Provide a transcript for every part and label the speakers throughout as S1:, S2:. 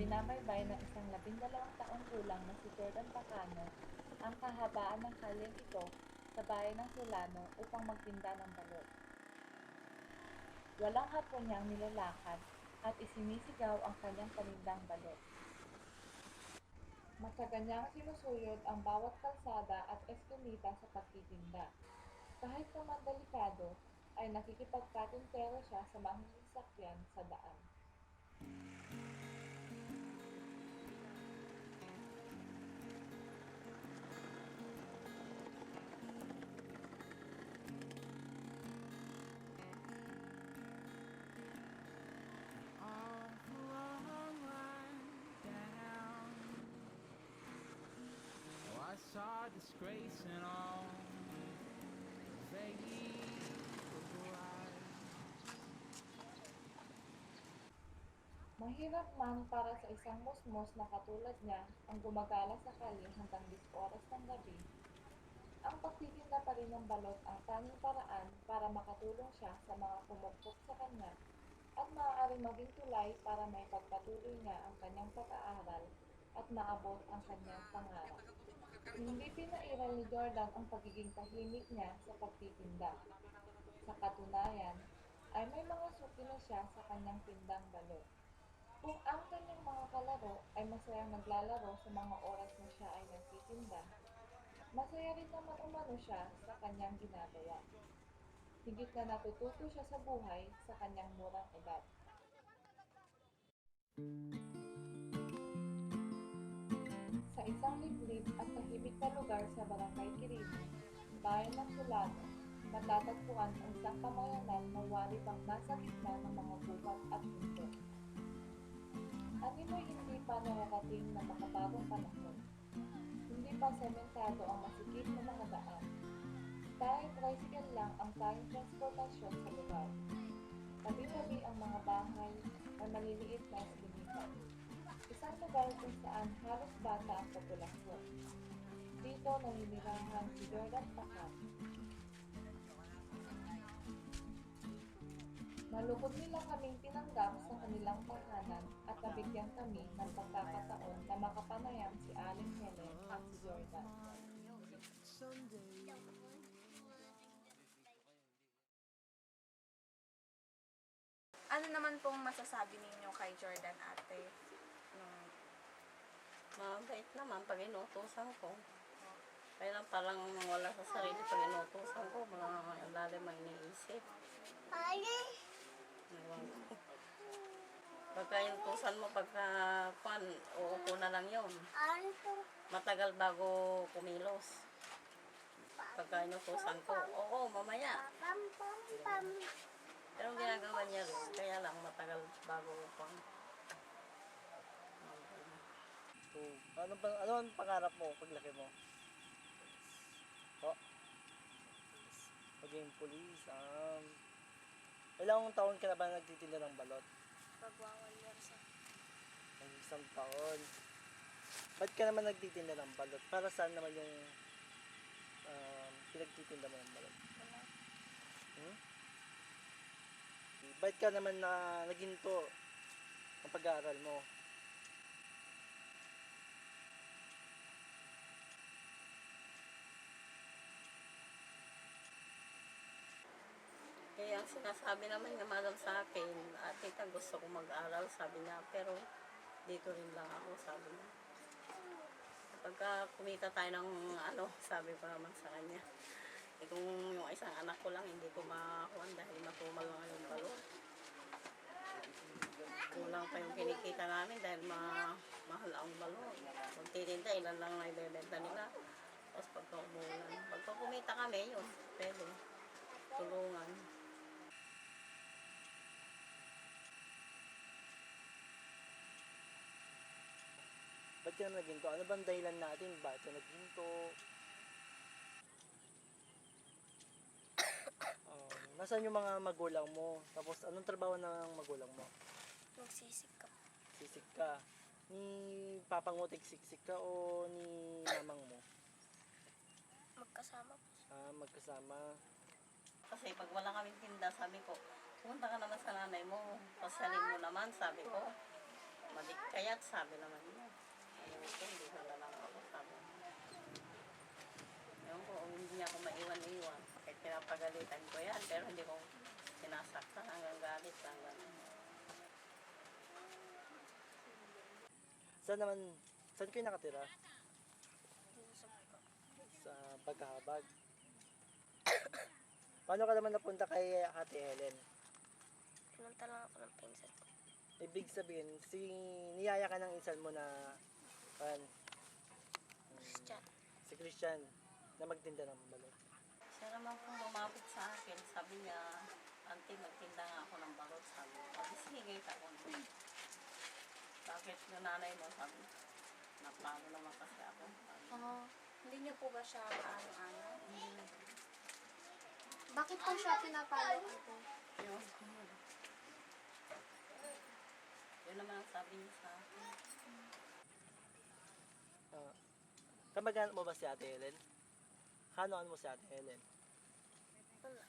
S1: Binabaybay ng isang 12 taong gulang na si Jordan Pacano ang kahabaan ng kalyeng ito sa bayan ng Solano upang magtinda ng balot. Walang hapon niyang nilalakad at isinisigaw ang kanyang panindang balot. Matyaga niyang sinusuyod ang bawat kalsada at eskinita sa pagtitinda. Kahit naman delikado, ay nakikipagpatintero siya sa mga sasakyan sa daan.
S2: I saw disgrace in all they
S1: Mahirap man para sa isang musmos na katulad niya ang gumagala sa kalye hanggang 10 oras ng gabi, ang pagtitinda pa rin ng balot ang tanging paraan para makatulong siya sa mga kumukpok sa kanya at maaaring maging tulay para maipagpatuloy niya ang kanyang pag-aaral at maabot ang kanyang pangarap. Hindi pinairal ni Jordan ang pagiging tahimik niya sa pagtitinda. Sa katunayan, ay may mga suki na siya sa kanyang tindang balot. Kung ang kanyang mga kalaro ay masayang naglalaro sa mga oras na siya ay nagtitinda, masaya rin naman umano siya sa kanyang ginagawa. Higit na natututo siya sa buhay sa kanyang murang edad. Sa isang liblib at tahimik na lugar sa Barangay Quirino, bayan ng Solano, matatagpuan ang isang pamayanan na wari pang nasa gitna ng mga gubat at bundok. Animoy hindi pa nararating na makabagong panahon. Hindi pa sementado ang masikip na mga daan. Dahil tricycle lang ang tanging transportasyon sa lugar. Tabi-tabi ang mga bahay ay maliliit na eskwelahan. Isang lugar kung saan halos bata ang populasyon. Dito naninirahan si Jordan Pacano. Malugod nila kaming tinanggap sa kanilang tahanan at nabigyan kami ng pagkakataon na makapanayam si Aling Helen at si Jordan.
S3: Ano naman pong masasabi ninyo kay Jordan, ate?
S4: Mabait naman pag inutusan ko. Kaya lang parang wala sa sarili pag inutusan ko. Mga lalim ang iniisip. Ewan ko. Pagka inutusan mo, pagka uupo na lang yun. Matagal bago kumilos. Pagka inutusan ko, oo, mamaya. Pero ang ginagawa niya rin, kaya lang matagal bago upang.
S5: Ano ang pangarap mo paglaki mo? Po? Maging police. Ilang taon ka na ba nagtitinda ng balot?
S3: Pagwawal years.
S5: Ang isang taon. Ba't ka naman nagtitinda ng balot? Para saan naman yung pinagtitinda mo ng balot? Ba't ka naman na naginto ang pag-aaral mo?
S4: Kaya ang sinasabi naman nga madam sa akin, tita gusto ko mag-aral, sabi niya, pero dito rin lang ako, sabi niya. Pagka kumita tayo ng sabi ko naman sa kanya, kung yung isang anak ko lang, hindi ko makakuha dahil matumal lang yung balot. Kulang pa yung kinikita namin dahil mahal ang balot. Magtitinda, ilan lang na ibebenta nila. Tapos pagka umulan, pagka kumita kami, yun, pwede. Tulungan.
S5: Ba't ka naman naginto? Ano bang dahilan natin? Bakit ka naginto? Nasaan yung mga magulang mo? Tapos anong trabaho ng magulang mo?
S3: Magsisik ka.
S5: Sisik ka. Ni papang mo siksik ka o ni mamang mo?
S3: Magkasama po.
S5: Magkasama.
S4: Kasi pag wala kaming tinda, sabi ko, pumunta ka naman sa nanay mo, pasalin mo naman, sabi ko. Kaya't sabi naman niya. Ayaw ko, hindi ko na lang ako sabi. Ewan ko, hindi niya ako maiwan-iwan. Kahit pinapagalitan ko yan, pero hindi ko sinasaktan hanggang galit lang.
S5: Saan kayo nakatira? Sa Pagkahabag. Paano ka naman napunta kay Ate Helen?
S6: Pinunta lang ako ng pinsan ko.
S5: Ibig sabihin, niyaya ka ng insan mo na
S6: Christian.
S5: si Christian na magtinda ng balot.
S4: Siya naman kung lumapit sa akin, sabi niya, Auntie, magtinda nga ako ng balot. Sabi ko, sige, ako. Bakit yung nanay mo? Sabi, naplano naman kasi ako.
S3: Hindi niyo po ba siya ano-ano?
S6: Bakit po siya pinapalo ito?
S4: Yun. Yun naman ang sabi niya sa akin.
S5: Kamag-anak mo ba si Ate Helen? Kanoan mo si Ate Helen?
S6: Wala.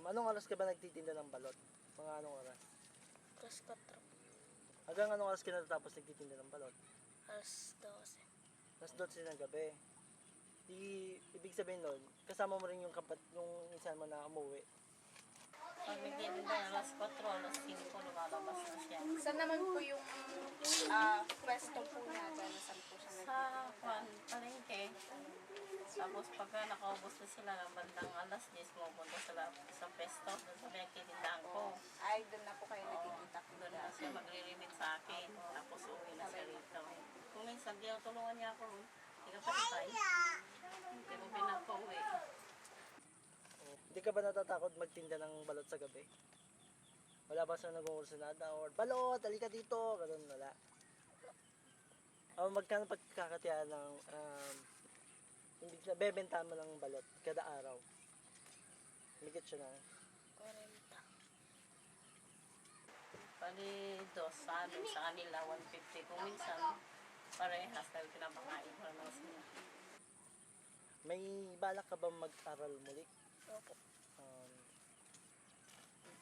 S5: Anong oras ka ba nagtitinda ng balot? Mga anong oras?
S6: Alas 4.
S5: Hanggang anong oras ka natatapos nagtitinda ng balot?
S6: Alas 12.
S5: Alas 12 ng gabi. Ibig sabihin nun, kasama mo rin yung insan mo na umuwi.
S4: Pag nagtitinda alas 4, alas 5, lumalabas na siya.
S3: Saan naman po yung pwesto po niya? Saan po siya
S4: Sa palengke. Tapos pagka nakaubos na sila ng bandang alas 10, pumunta sila sa pesto, doon sa tindahan ko.
S3: Ay, doon na po kayo nagkikita.
S4: Doon na siya magre-remit sa akin. Tapos uwi na siya rito. Kung minsan, tinutulungan niya ako. Hindi ka patay. Hindi mo pinapauwi.
S5: Hindi ka ba natatakot magtinda ng balot sa gabi? Wala ba sa nag-uursunada or balot, halika dito, ganun wala. Magkano pagkakatiyan ng bebenta mo ng balot kada araw? Higit siya na.
S6: 40.
S4: Pali dos sa amin, sa kanila 150. Kung minsan, parehas dahil pinapakain ko naman sila.
S5: May balak ka ba mag-aral muli?
S6: Opo.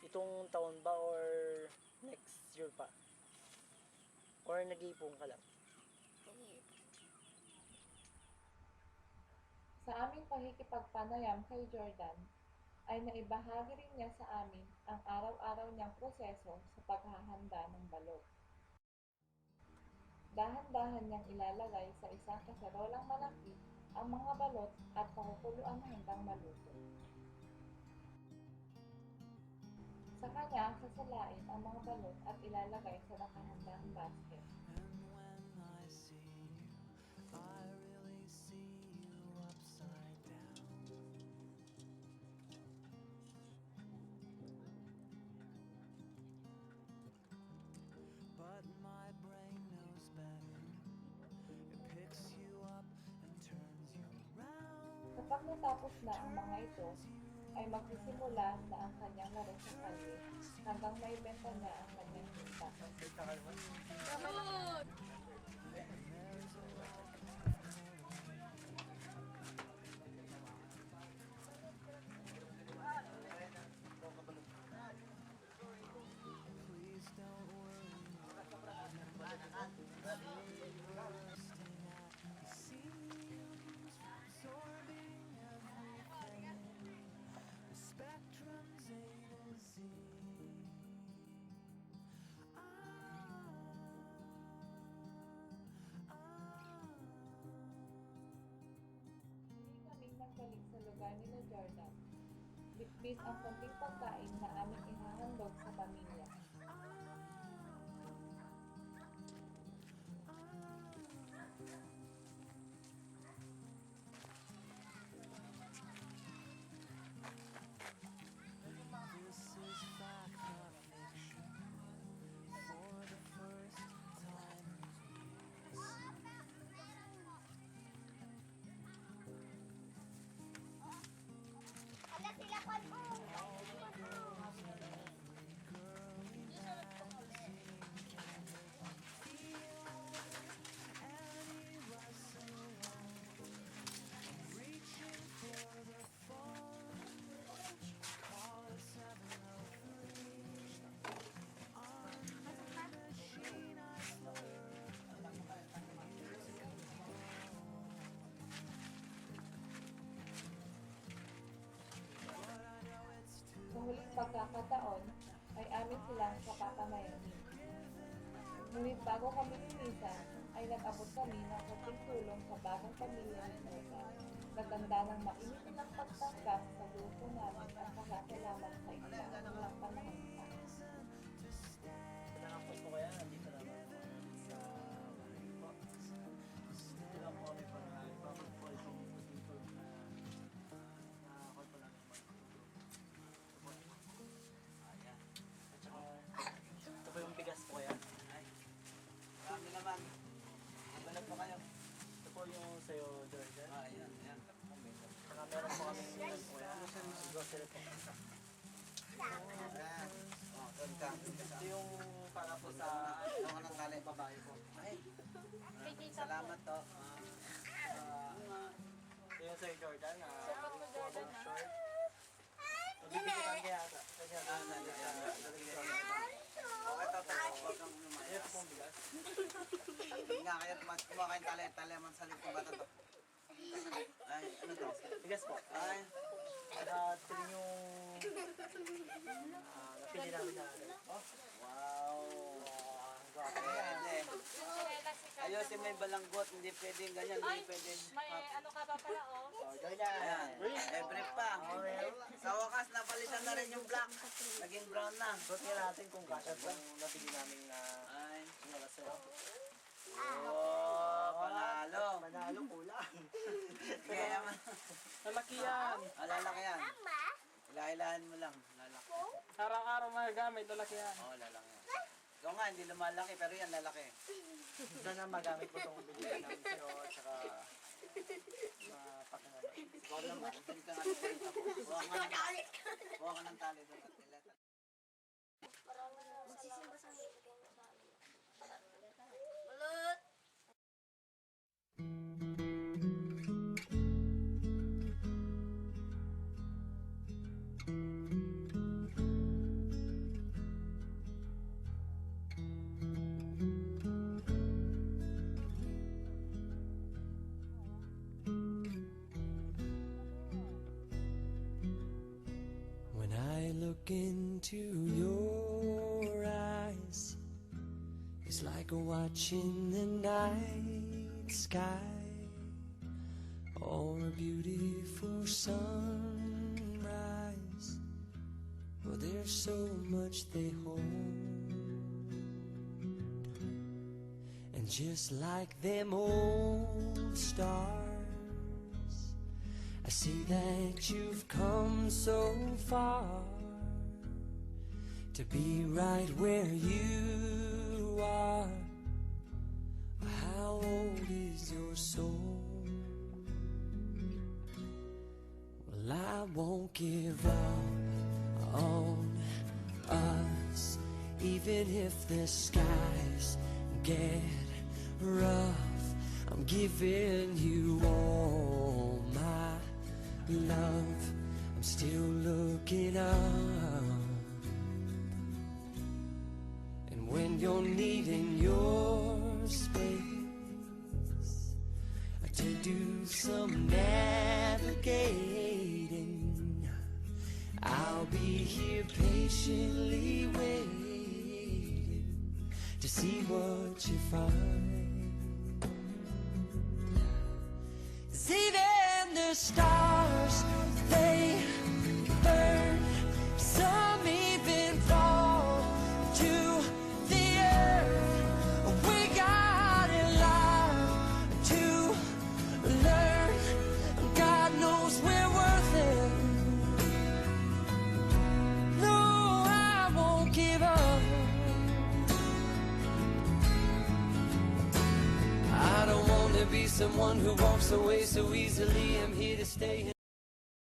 S5: Itong taon ba or next year pa? Or nag-iipon ka lang?
S1: Sa aming pakikipagpanayam kay Jordan, ay naibahagi rin niya sa amin ang araw-araw niyang proseso sa paghahanda ng balot. Dahan-dahan niyang ilalagay sa isang kaserolang malaki ang mga balot at pakukuluan hanggang maluto. Sa kanya, sasalain ang mga balot at ilalagay sa nakahandang basket. Kapag natapos na ang mga ito, ay magsisimula na ang kanyang laro sa kalye hanggang maibenta niya ang kanyang kita. Nagbalik sa lugar nila Jordan. Bitbit ang konting pagkain na aming ihahandog sa pamilya. pagkakataon ay amin silang kapapanayamin. Ngunit bago kami lumisa, ay nag-abot kami ng konting tulong sa bagong pamilya ni Jordan. Naganda ng mainit ng pagtanggap sa grupo namin at pasasalamat sa ilang panahon pa.
S5: Nakapos po kaya, nandito naman sa bahay po. Dito lang po kami para ipapag po itong dito na call po namin mag-tulog. Ayan. At saka, ito po yung bigas po yan. Ay, marami naman. Balag po kayo. Ito po yung sa'yo, Jordan. Ayan, ayan. Saka meron po kami po yan. Grocery po. Ito yung para po sa babae po. Ay, salamat to. Ito yung Sir Jordan. Short. Bibigyan kaya ata. Ito pong bigas.
S7: Nga kaya kumakain tali man sa lip ng bata to. Ay, ano to?
S5: Bigas po.
S7: Ay,
S5: At ito rin yung napili namin na
S7: wow. Pwede. Ayusin mo yung balanggot, hindi pwedeng ganyan, hindi pwedeng...
S1: ano ka pa pala, oh?
S7: Ayan, every pa. Sa wakas, napalitan na rin yung black. Naging brown na.
S5: Tingnan natin kung kasya po yung napili namin na
S7: Ay,
S5: sinala sa'yo.
S7: oh, panalo.
S5: Manalo kulang.
S7: Kaya naman.
S8: Malaki yan.
S7: Lalaki yan. Ilahilahan mo lang. Lalaki.
S8: Araw-araw magagamit, lalaki yan.
S7: Oo, lalaki yan. Ikaw nga, hindi lumalaki, pero yan lalaki.
S5: Sana magamit ko itong binigyan namin sa'yo at saka mapakinalan.
S7: Ikaw naman, hindi ka nga nagsalita mo. Buha ka ng tali doon at nilata.
S6: Magsisimba sa Balot!
S9: When I look into your eyes, it's like watching the night sky or a beautiful sunrise. Oh, there's so much they hold, and just like them old stars, I see that you've come so far to be right where you are. How old is your soul? Well, I won't give up on us, even if the skies get rough. I'm giving you all my love. I'm still looking up, and when you're needing your space to do some navigating, I'll be here patiently waiting to see what you find. 'Cause even the stars, they burn. Some even fall to the earth. We got a lot to learn. God knows we're worth it. No, I won't give up. I don't want to be someone who walks away so easily. I'm here to stay.